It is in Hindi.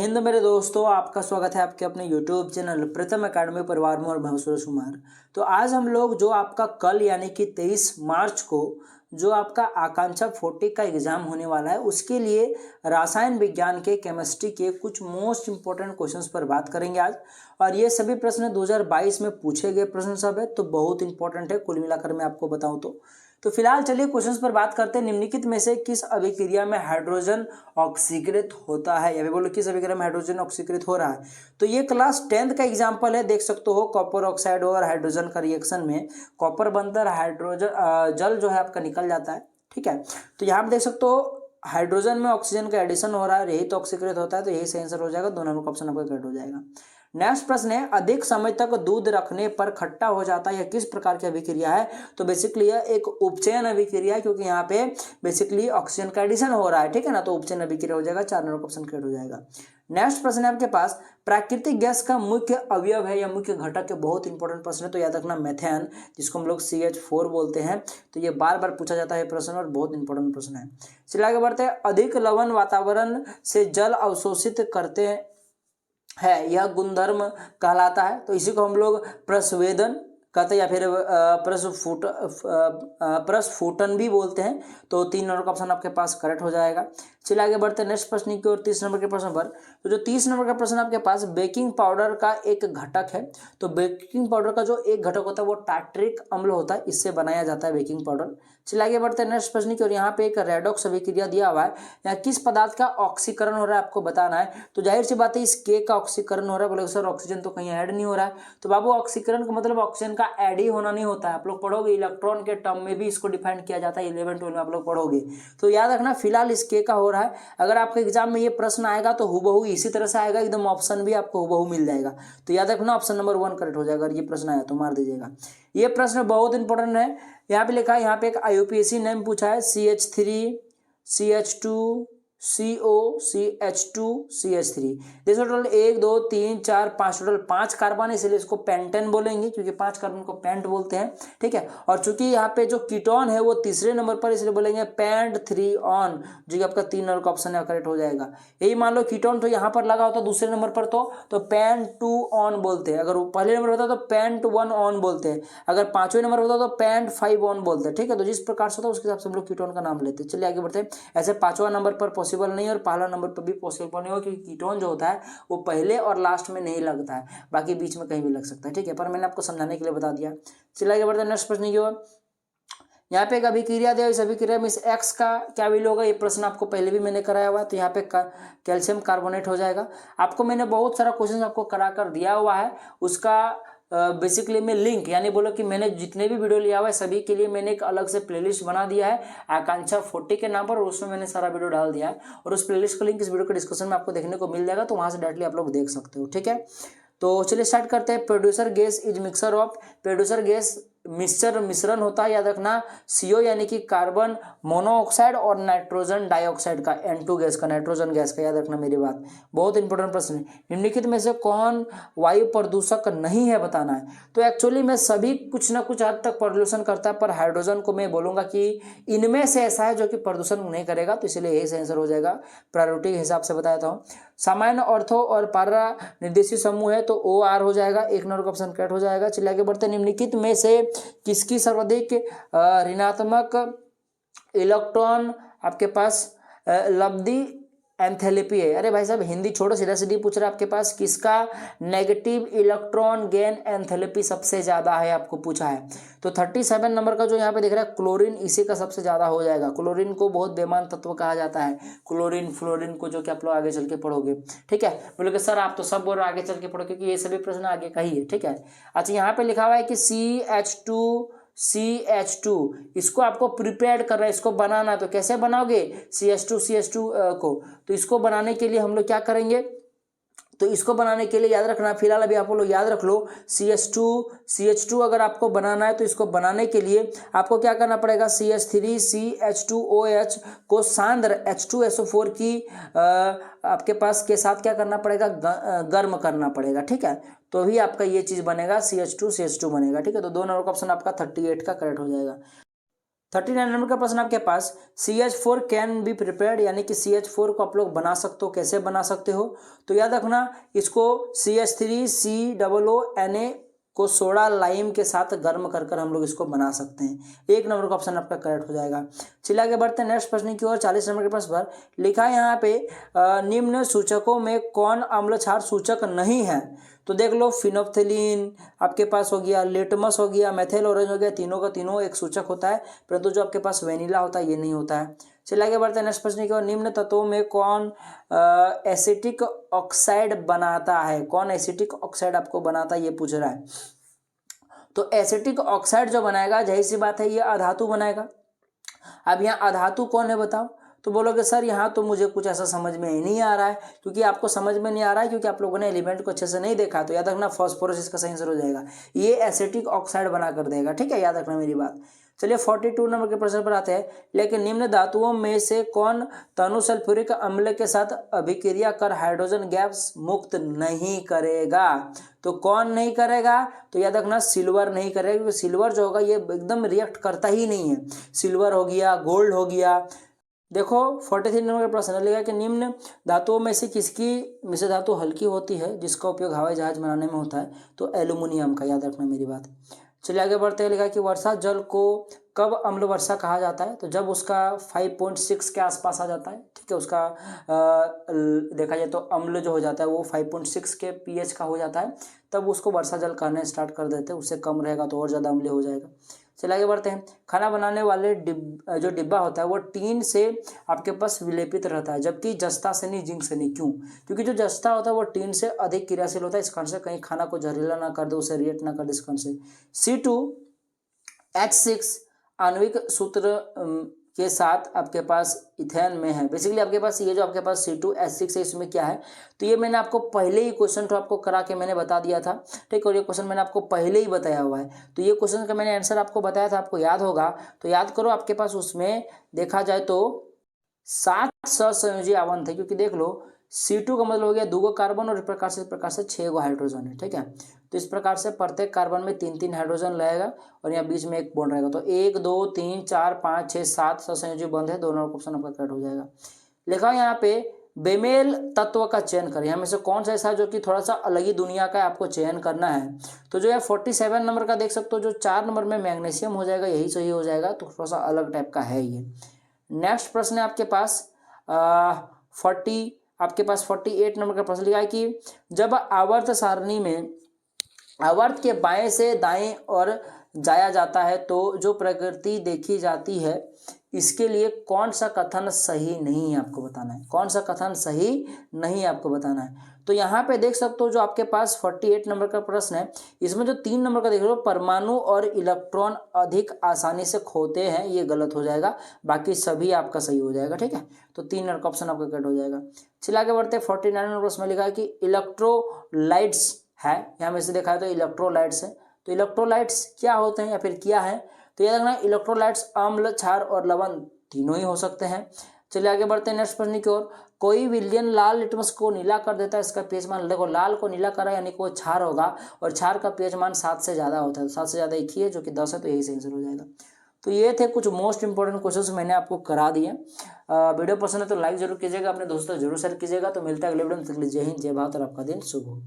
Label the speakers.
Speaker 1: हिंद मेरे दोस्तों, आपका स्वागत है आपके अपने YouTube चैनल प्रथम एकेडमी परिवार में और मैं हूं सुरेश कुमार। तो आज हम लोग जो आपका कल यानी कि 23 मार्च को जो आपका आकांक्षा 40 का एग्जाम होने वाला है उसके लिए रसायन विज्ञान के केमिस्ट्री के कुछ मोस्ट इंपॉर्टेंट क्वेश्चंस पर बात करेंगे आज। और ये सभी प्रश्न 2022 में पूछे गए प्रश्न सब है, तो बहुत इंपॉर्टेंट है कुल मिलाकर मैं आपको बताऊं तो फिलहाल चलिए क्वेश्चंस पर बात करते हैं। निम्नलिखित में से किस अभिक्रिया में हाइड्रोजन ऑक्सीकृत होता है, या फिर बोलो किस अभिक्रिया में हाइड्रोजन ऑक्सीकृत हो रहा है। तो ये क्लास 10th का एग्जाम्पल है, देख सकते हो कॉपर ऑक्साइड और हाइड्रोजन का रिएक्शन में कॉपर बनकर हाइड्रोजन जल जो है आपका निकल जाता है। ठीक है, तो यहाँ पे देख सकते हो हाइड्रोजन में ऑक्सीजन का एडिशन हो रहा है, यही तो ऑक्सीकृत होता है, तो यही सही आंसर हो जाएगा। दो नंबर का ऑप्शन आपका करेक्ट हो जाएगा। नेक्स्ट प्रश्न है, अधिक समय तक दूध रखने पर खट्टा हो जाता है, यह किस प्रकार की अभिक्रिया है। तो बेसिकली यह एक उपचयन अभिक्रिया है, क्योंकि यहाँ पे बेसिकली ऑक्सीजन का एडिशन हो रहा है। ठीक है ना, तो उपचयन अभिक्रिया हो जाएगा। 4 नंबर का ऑप्शन करेक्ट हो जाएगा। नेक्स्ट प्रश्न है आपके पास, प्राकृतिक गैस का मुख्य अवयव है या मुख्य घटक है, बहुत इंपॉर्टेंट प्रश्न है, तो याद रखना मेथेन, जिसको हम लोग CH4 बोलते हैं। तो ये बार बार पूछा जाता है प्रश्न और बहुत इंपॉर्टेंट प्रश्न है। चलिए आगे बढ़ते हैं। अधिक लवण वातावरण से जल अवशोषित करते है, यह गुणधर्म कहलाता है। तो इसी को हम लोग प्रस्वेदन कहते हैं या फिर प्रस्फुटन भी बोलते हैं। तो 3 नंबर का ऑप्शन आपके पास करेक्ट हो जाएगा। चलिए आगे बढ़ते हैं नेक्स्ट प्रश्न की ओर, 30 नंबर के प्रश्न पर। तो जो 30 नंबर का प्रश्न आपके पास, बेकिंग पाउडर का एक घटक है। तो बेकिंग पाउडर का जो एक घटक होता है वो टार्ट्रिक अम्ल होता है, इससे बनाया जाता है बेकिंग पाउडर। चलिए आगे बढ़ते हैं नेक्स्ट प्रश्न की ओर। यहाँ पे एक रेडॉक्स अभिक्रिया दिया हुआ है, यहाँ किस पदार्थ का ऑक्सीकरण हो रहा है आपको बताना है। तो जाहिर सी बात है इस के का ऑक्सीकरण हो रहा है। बोले सर ऑक्सीजन तो कहीं ऐड नहीं हो रहा है, तो बाबू ऑक्सीकरण का मतलब ऑक्सीजन का ऐड ही होना नहीं होता है। आप लोग पढ़ोगे इलेक्ट्रॉन के टर्म में भी इसको डिफाइन किया जाता है, 11-12 में आप लोग पढ़ोगे। तो याद रखना फिलहाल इस के का हो रहा है। अगर आपके एग्जाम में ये प्रश्न आएगा तो हुबहू इसी तरह से आएगा, एकदम ऑप्शन भी आपको हुबहू मिल जाएगा। तो याद रखना ऑप्शन नंबर 1 करेक्ट हो जाएगा। अगर ये प्रश्न आया तो मार दीजिएगा। ये प्रश्न बहुत इंपॉर्टेंट है। यहाँ पे लिखा है, यहाँ पे एक IUPAC नेम पूछा है, CH3 CH2 CO CH2 CH3। देखो टोटल 1 2 3 4 5, टोटल 5 कार्बन है, इसलिए इसको पेंटेन बोलेंगे, क्योंकि 5 कार्बन को पेंट बोलते हैं। ठीक है, और चूंकि यहाँ पे जो कीटोन है वो तीसरे नंबर पर, इसलिए बोलेंगे पेंट 3 ऑन, जो कि आपका 3 नंबर का ऑप्शन है करेक्ट हो जाएगा। यही मान लो कीटोन तो यहाँ पर लगा होता दूसरे नंबर पर, तो पेंट 2 ऑन बोलते हैं। अगर वो पहले नंबर होता तो पेंट 1 ऑन बोलते हैं, अगर 5वें नंबर होता तो पेंट 5 ऑन बोलते हैं। ठीक है, तो जिस प्रकार से होता है उसके हिसाब से हम लोग कीटोन का नाम लेते हैं। चलिए आगे बढ़ते हैं। ऐसे 5वां नंबर पर पॉसिबल नहीं और पहला नंबर पर भी पॉसिबल नहीं हो, क्योंकि कीटोन जो होता है वो पहले और लास्ट में नहीं लगता है, बाकी बीच में कहीं भी लग सकता है। ठीक है, पर मैंने आपको समझाने के लिए बता दिया। चलिए आगे बढ़ते हैं नेक्स्ट प्रश्न की ओर। यहाँ पे एक अभिक्रिया दिया, इस अभिक्रिया में इस एक्स का क्या वैल्यू होगा, ये प्रश्न आपको पहले भी मैंने कराया हुआ है। तो यहाँ पे कैल्शियम कार्बोनेट हो जाएगा। आपको मैंने बहुत सारा क्वेश्चन आपको करा कर दिया हुआ है, उसका बेसिकली मैं लिंक यानी बोलो कि मैंने जितने भी वीडियो लिया हुआ है सभी के लिए मैंने एक अलग से प्लेलिस्ट बना दिया है आकांक्षा 40 के नाम पर, और उसमें मैंने सारा वीडियो डाल दिया है, और उस प्लेलिस्ट का लिंक इस वीडियो के डिस्क्रिप्शन में आपको देखने को मिल जाएगा, तो वहां से डायरेक्टली आप लोग देख सकते हो। ठीक है, तो चलिए स्टार्ट करते हैं। Producer gas is mixer of, producer gas मिश्रण होता है, याद रखना CO यानी कि कार्बन मोनोऑक्साइड और नाइट्रोजन डाइऑक्साइड का, N2 गैस का, नाइट्रोजन गैस का। याद रखना मेरी बात, बहुत इंपॉर्टेंट प्रश्न है। निम्नलिखित में से कौन वायु प्रदूषक नहीं है बताना है। तो एक्चुअली में सभी कुछ ना कुछ हद तक प्रदूषण करता है, पर हाइड्रोजन को मैं बोलूंगा कि इनमें से ऐसा है जो कि प्रदूषण नहीं करेगा, तो इसलिए यही आंसर हो जाएगा। प्रायोरिटी के हिसाब से बताया था। सामान्य ऑर्थो और पारा निर्देशित समूह है, तो OR हो जाएगा। 1 नंबर का ऑप्शन करेक्ट हो जाएगा। चलिए आगे बढ़ते हैं। निम्नलिखित में से किसकी सर्वाधिक ऋणात्मक इलेक्ट्रॉन आपके पास लब्धि एंथैल्पी है। अरे भाई साहब हिंदी छोड़ो, सीधा सीधी पूछ रहा है आपके पास, किसका नेगेटिव इलेक्ट्रॉन गेन एंथैल्पी सबसे ज्यादा है, आपको पूछा है। तो 37 नंबर का जो यहाँ पे दिख रहा है क्लोरीन, इसी का सबसे ज्यादा हो जाएगा। क्लोरीन को बहुत बेमान तत्व कहा जाता है, क्लोरीन फ्लोरीन को, जो कि आप लोग आगे चल के पढ़ोगे। ठीक है, बोलोगे सर आप तो सब बोल रहे आगे चल के पढ़ो, क्योंकि ये सभी प्रश्न आगे का ही है। ठीक है, अच्छा यहाँ पे लिखा हुआ है कि CH2 इसको आपको प्रिपेयर करना है, इसको बनाना है। तो कैसे बनाओगे CH2 को, तो इसको बनाने के लिए हम लोग क्या करेंगे, तो इसको बनाने के लिए याद रखना, फिलहाल अभी आप लोग याद रख लो CH2 अगर आपको बनाना है तो इसको बनाने के लिए आपको क्या करना पड़ेगा, CH3CH2OH को सांद्र H2SO4 की आपके पास के साथ क्या करना पड़ेगा, गर्म करना पड़ेगा। ठीक है, तो भी आपका ये चीज बनेगा, CH2 बनेगा। ठीक है, तो 2 नंबर का ऑप्शन आपका 38 का करेक्ट हो जाएगा। 39 नंबर का प्रश्न आपके पास, CH4 कैन बी प्रिपेयर्ड, यानी कि CH4 को आप लोग बना सकते हो, कैसे बना सकते हो? तो याद रखना, इसको CH3COONA को सोडा लाइम के साथ गर्म कर कर हम लोग इसको बना सकते हैं। 1 नंबर का ऑप्शन आपका करेक्ट हो जाएगा। चलिए आगे बढ़ते हैं नेक्स्ट प्रश्न की ओर। 40 नंबर के प्रश्न पर लिखा है यहाँ पे, निम्न सूचकों में कौन अम्ल क्षार सूचक नहीं है? तो देख लो, फिनोप्थिलीन आपके पास हो गया, लिटमस हो गया, मेथिल ऑरेंज हो गया, तीनों का तीनों एक सूचक होता है, परंतु जो आपके पास वेनिला होता है ये नहीं होता है। चलिए आगे बढ़ते हैं नेक्स्ट प्रश्न की ओर। निम्न तत्वों में कौन एसिटिक ऑक्साइड बनाता है? कौन एसिटिक ऑक्साइड आपको बनाता है, ये पूछ रहा है। तो एसिटिक ऑक्साइड जो बनाएगा, जाहिर सी बात है ये अधातु बनाएगा। अब यहाँ अधातु कौन है बताओ? तो बोलोगे सर यहाँ तो मुझे कुछ ऐसा समझ में ही नहीं आ रहा है, क्योंकि आपको समझ में नहीं आ रहा है क्योंकि आप लोगों ने एलिमेंट को अच्छे से नहीं देखा। तो याद रखना, फास्फोरस इसका सही आंसर हो जाएगा, ये एसिटिक ऑक्साइड बना कर देगा, ठीक है, याद रखना मेरी बात। चलिए 42 नंबर के प्रश्न पर आते हैं। लेकिन निम्न धातुओं में से कौन तनु सल्फ्यूरिक अम्ल के साथ अभिक्रिया कर हाइड्रोजन गैस मुक्त नहीं करेगा? तो कौन नहीं करेगा? तो याद रखना, सिल्वर नहीं करेगा, क्योंकि सिल्वर जो होगा ये एकदम रिएक्ट करता ही नहीं है। सिल्वर हो गया, गोल्ड हो गया। देखो 43 नंबर का प्रश्न लिखा कि निम्न धातुओं में से किसकी मिश्र धातु हल्की होती है जिसका उपयोग हवाई जहाज बनाने में होता है? तो एल्यूमिनियम का, याद रखना मेरी बात। चलिए आगे बढ़ते हैं। लिखा कि वर्षा जल को कब अम्ल वर्षा कहा जाता है? तो जब उसका 5.6 के आसपास आ जाता है, ठीक है, उसका देखा जाए तो अम्ल जो हो जाता है वो 5.6 के pH का हो जाता है, तब उसको वर्षा जल कहने स्टार्ट कर देते हैं। उससे कम रहेगा तो और ज़्यादा अम्लीय हो जाएगा। चलिए आगे बढ़ते हैं। खाना बनाने वाले जो डिब्बा होता है वो टीन से आपके पास विलेपित रहता है, जबकि जस्ता से नहीं, जिंक से नहीं। क्यों? क्योंकि जो जस्ता होता है वो टीन से अधिक क्रियाशील होता है, इस कारण से कहीं खाना को जहरीला ना कर दे, उसे रिएक्ट ना कर दे, इस कारण से। C2H6 आणविक सूत्र के साथ आपके पास इथेन में है। बेसिकली आपके पास ये जो आपके पास C2H6 है, इसमें क्या है? तो ये मैंने आपको पहले ही क्वेश्चन तो आपको करा के मैंने बता दिया था, ठीक, और ये क्वेश्चन मैंने आपको पहले ही बताया हुआ है। तो ये क्वेश्चन का मैंने आंसर आपको बताया था, आपको याद होगा तो याद करो। आपके पास उसमें देखा जाए तो 7 सहसंयोजी आवन थे, क्योंकि देख लो C2 का मतलब हो गया 2 कार्बन और इस प्रकार से 6 हाइड्रोजन है, ठीक है। तो इस प्रकार से प्रत्येक कार्बन में 3-3 हाइड्रोजन रहेगा और यहाँ बीच में एक बॉन्ड रहेगा। तो 1 2 3 4 5 6 7 सहसंयोजी बंध है, दोनों ऑप्शन आपका करेक्ट हो जाएगा। लिखा यहाँ पे बेमेल तत्व का चयन करें, यहाँ में से कौन सा ऐसा जो कि थोड़ा सा अलग ही दुनिया का आपको चयन करना है। तो जो है 47 नंबर का देख सकते हो, जो 4 नंबर में मैग्नीशियम हो जाएगा, यही सही हो जाएगा। तो थोड़ा सा अलग टाइप का है ये। नेक्स्ट प्रश्न है आपके पास 48 नंबर का प्रश्न लिखा है कि जब आवर्त सारणी में आवर्त के बाएं से दाएं और जाया जाता है तो जो प्रकृति देखी जाती है, इसके लिए कौन सा कथन सही नहीं है आपको बताना है। कौन सा कथन सही नहीं है आपको बताना है। तो यहाँ पे देख सकते हो जो आपके पास 48 नंबर का प्रश्न है, इसमें जो 3 नंबर का देख रहे हो, परमाणु और इलेक्ट्रॉन अधिक आसानी से खोते हैं, ये गलत हो जाएगा। बाकी सभी आपका सही हो जाएगा, ठीक है। तो 3 नंबर का ऑप्शन आपका कट हो जाएगा। चलिए आगे बढ़ते हैं। 49 नंबर प्रश्न में लिखा है कि इलेक्ट्रोलाइट्स है, यहाँ में से देखा है तो इलेक्ट्रोलाइट्स है। तो इलेक्ट्रोलाइट्स क्या होते हैं या फिर क्या है? तो याद रखना, इलेक्ट्रोलाइट्स अम्ल, क्षार और लवण तीनों ही हो सकते हैं। चलिए आगे बढ़ते हैं नेक्स्ट प्रश्न की ओर। कोई विलयन लाल लिटमस को नीला कर देता है, इसका पीएच मान, देखो लाल को नीला करा यानी कि वो क्षार होगा और क्षार का पीएच मान 7 से ज़्यादा होता है। 7 से ज़्यादा एक ही है जो कि 10 है, तो यही से आंसर हो जाएगा। तो ये थे कुछ मोस्ट इंपॉर्टेंट क्वेश्चंस मैंने आपको करा दिए। वीडियो पसंद है तो लाइक जरूर कीजिएगा, अपने दोस्तों जरूर शेयर कीजिएगा। तो मिलता है अगले वीडियो में, तक के लिए जय हिंद, जय भारत और आपका दिन शुभ हो।